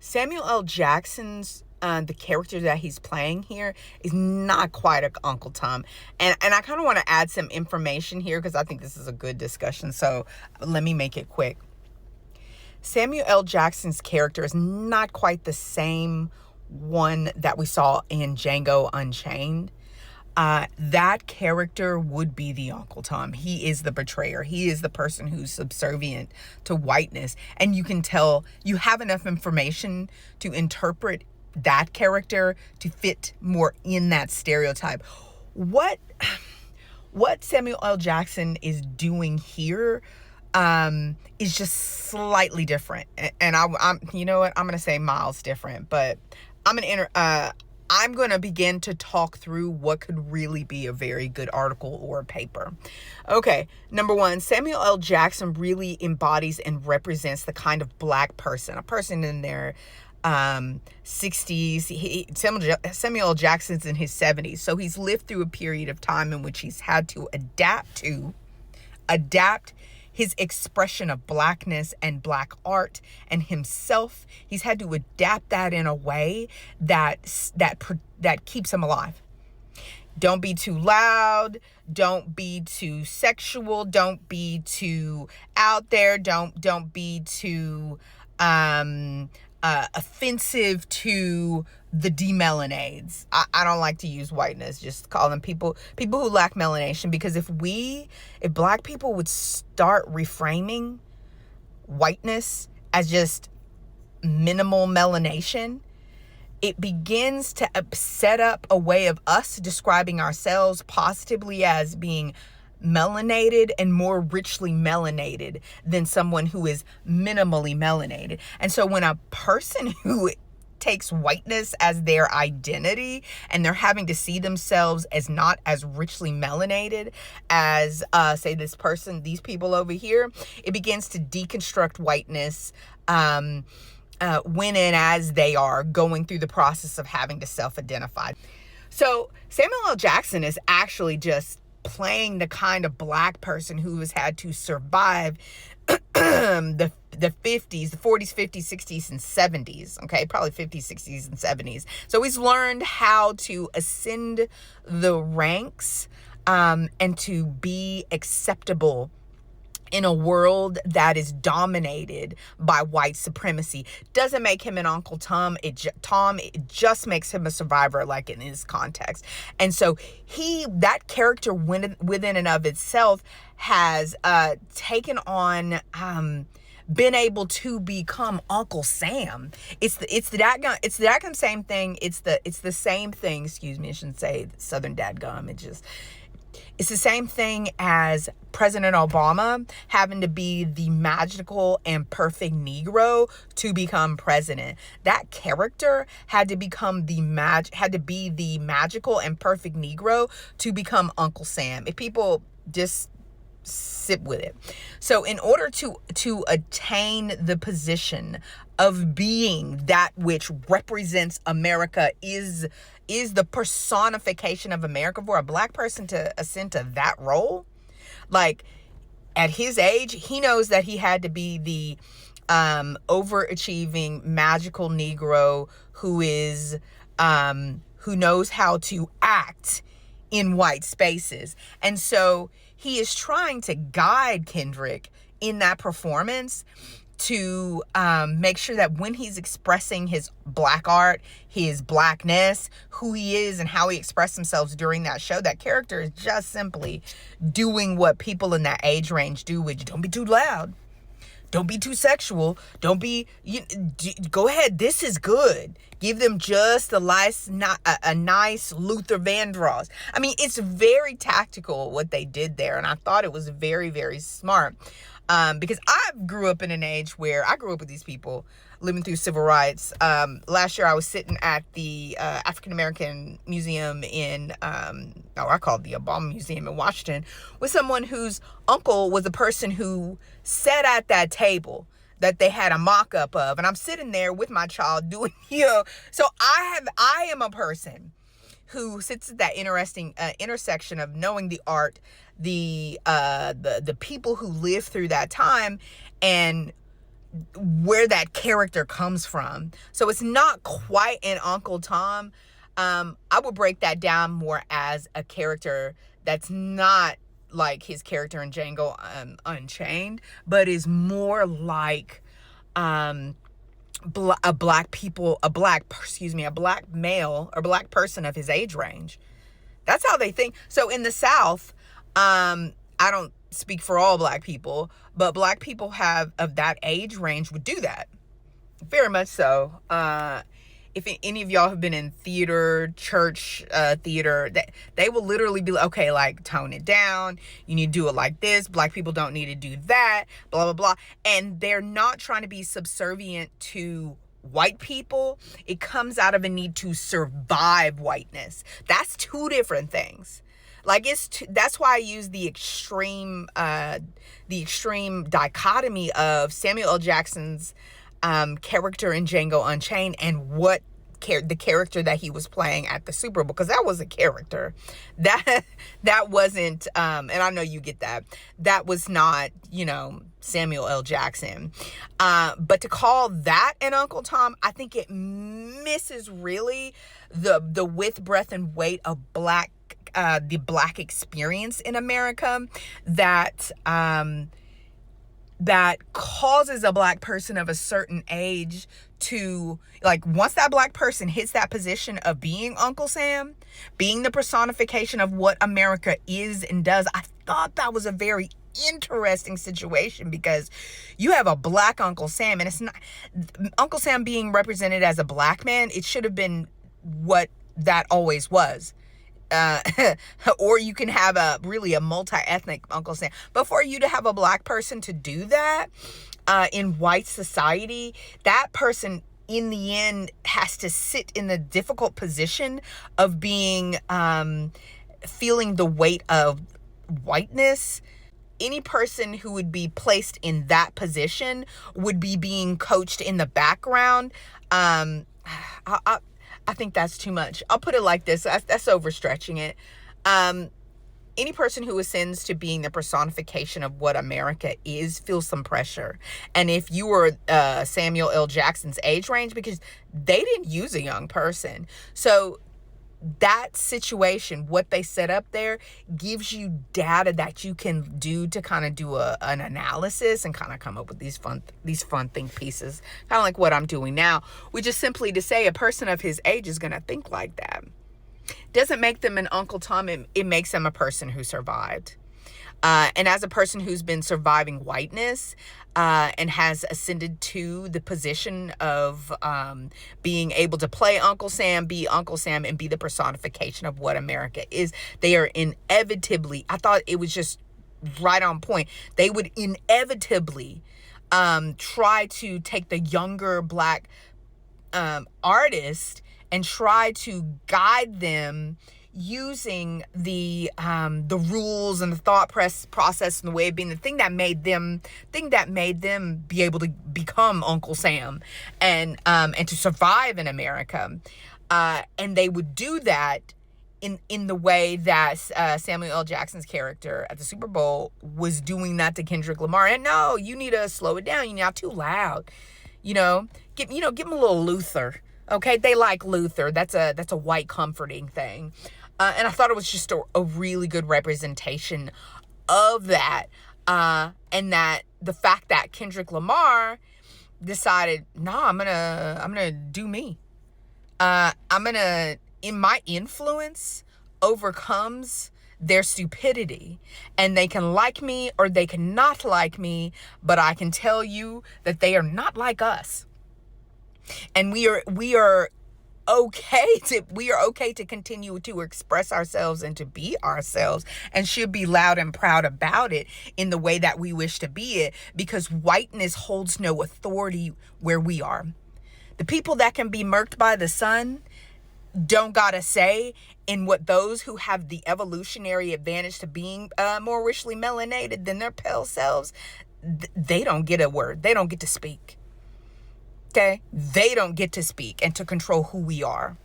Samuel L. Jackson's the character that he's playing here is not quite a Uncle Tom. And I kind of want to add some information here because I think this is a good discussion. So let me make it quick. Samuel L. Jackson's character is not quite the same one that we saw in Django Unchained. That character would be the Uncle Tom. He is the betrayer. He is the person who's subservient to whiteness. And you can tell you have enough information to interpret that character to fit more in that stereotype. What Samuel L. Jackson is doing here is just slightly different. And I'm you know what? I'm going to say miles different, but I'm going to begin to talk through what could really be a very good article or paper. Okay, number one, Samuel L. Jackson really embodies and represents the kind of black person, a person in their 60s. Samuel L. Jackson's in his 70s, so he's lived through a period of time in which he's had to adapt his expression of blackness and black art and himself. He's had to adapt that in a way that keeps him alive. Don't be too loud. Don't be too sexual. Don't be too out there. Don't be too offensive to the demelanades. I don't like to use whiteness, just call them people who lack melanation, because if black people would start reframing whiteness as just minimal melanation, it begins to set up a way of us describing ourselves positively as being melanated and more richly melanated than someone who is minimally melanated. And so when a person who takes whiteness as their identity and they're having to see themselves as not as richly melanated as say these people over here, it begins to deconstruct whiteness when and as they are going through the process of having to self-identify. So Samuel L. Jackson is actually just playing the kind of black person who has had to survive the 50s, the 40s, 50s, 60s, and 70s. Okay, probably 50s, 60s, and 70s. So he's learned how to ascend the ranks and to be acceptable in a world that is dominated by white supremacy. Doesn't make him an Uncle Tom. It just makes him a survivor, like in this context. And so that character within and of itself has taken on been able to become Uncle Sam. It's the dadgum same thing. It's the same thing. Excuse me, I shouldn't say Southern dadgum. It's the same thing as President Obama having to be the magical and perfect Negro to become president. That character had to be the magical and perfect Negro to become Uncle Sam. If people just sit with it. So in order to attain the position of being that which represents America, is the personification of America, for a black person to ascend to that role, like at his age, he knows that he had to be the overachieving magical Negro who knows how to act in white spaces. And so he is trying to guide Kendrick in that performance to make sure that when he's expressing his black art, his blackness, who he is and how he expressed himself during that show, that character is just simply doing what people in that age range do, which don't be too loud. Don't be too sexual. Go ahead. This is good. Give them just a nice Luther Vandross. I mean, it's very tactical what they did there. And I thought it was very, very smart. Because I grew up in an age where I grew up with these people living through civil rights. Last year I was sitting at the African American Museum I call it the Obama Museum in Washington, with someone whose uncle was a person who sat at that table that they had a mock-up of. And I'm sitting there with my child doing, so I am a person who sits at that interesting intersection of knowing the art, the people who lived through that time, and where that character comes from. So it's not quite an Uncle Tom. I would break that down more as a character that's not like his character in Django Unchained, but is more like a black male or black person of his age range. That's how they think. So in the South, I don't speak for all black people, but black people have of that age range would do that. Very much so. If any of y'all have been in theater, church theater, they will literally be like, okay, like, tone it down. You need to do it like this. Black people don't need to do that, blah, blah, blah. And they're not trying to be subservient to white people. It comes out of a need to survive whiteness. That's two different things. Like, that's why I use the extreme dichotomy of Samuel L. Jackson's character in Django Unchained and what the character that he was playing at the Super Bowl, because that was a character that wasn't and I know you get that was not, Samuel L. Jackson, but to call that an Uncle Tom, I think it misses really the width, breadth, and weight of the black experience in America that causes a black person of a certain age to, like, once that black person hits that position of being Uncle Sam, being the personification of what America is and does. I thought that was a very interesting situation, because you have a black Uncle Sam, and it's not Uncle Sam being represented as a black man. It should have been what that always was. Or you can have a multi-ethnic Uncle Sam. But for you to have a black person to do that in white society, that person in the end has to sit in the difficult position of being feeling the weight of whiteness. Any person who would be placed in that position would be being coached in the background. I think that's too much. I'll put it like this. That's overstretching it. Any person who ascends to being the personification of what America is feels some pressure. And if you were Samuel L. Jackson's age range, because they didn't use a young person. So that situation, what they set up there, gives you data that you can do to kind of do an analysis and kind of come up with these fun think pieces, kind of like what I'm doing now, which is simply to say a person of his age is going to think like that. Doesn't make them an Uncle Tom. It makes them a person who survived. And as a person who's been surviving whiteness and has ascended to the position of being able to play Uncle Sam, be Uncle Sam, and be the personification of what America is, they are inevitably, I thought it was just right on point, they would inevitably try to take the younger black artist and try to guide them using the rules and the thought process and the way of being, the thing that made them be able to become Uncle Sam and to survive in America, and they would do that in the way that Samuel L. Jackson's character at the Super Bowl was doing that to Kendrick Lamar. And no, you need to slow it down. You're not too loud. Give him a little Luther. Okay, they like Luther. That's a white comforting thing. And I thought it was just a really good representation of that. And that the fact that Kendrick Lamar decided, I'm gonna do me. In my influence overcomes their stupidity, and they can like me or they can not like me, but I can tell you that they are not like us. And we are okay to continue to express ourselves and to be ourselves, and should be loud and proud about it in the way that we wish to be it, because whiteness holds no authority where we are. The people that can be murked by the sun don't got a say in what those who have the evolutionary advantage to being more richly melanated than their pale selves, they don't get a word. They don't get to speak. Okay? They don't get to speak and to control who we are.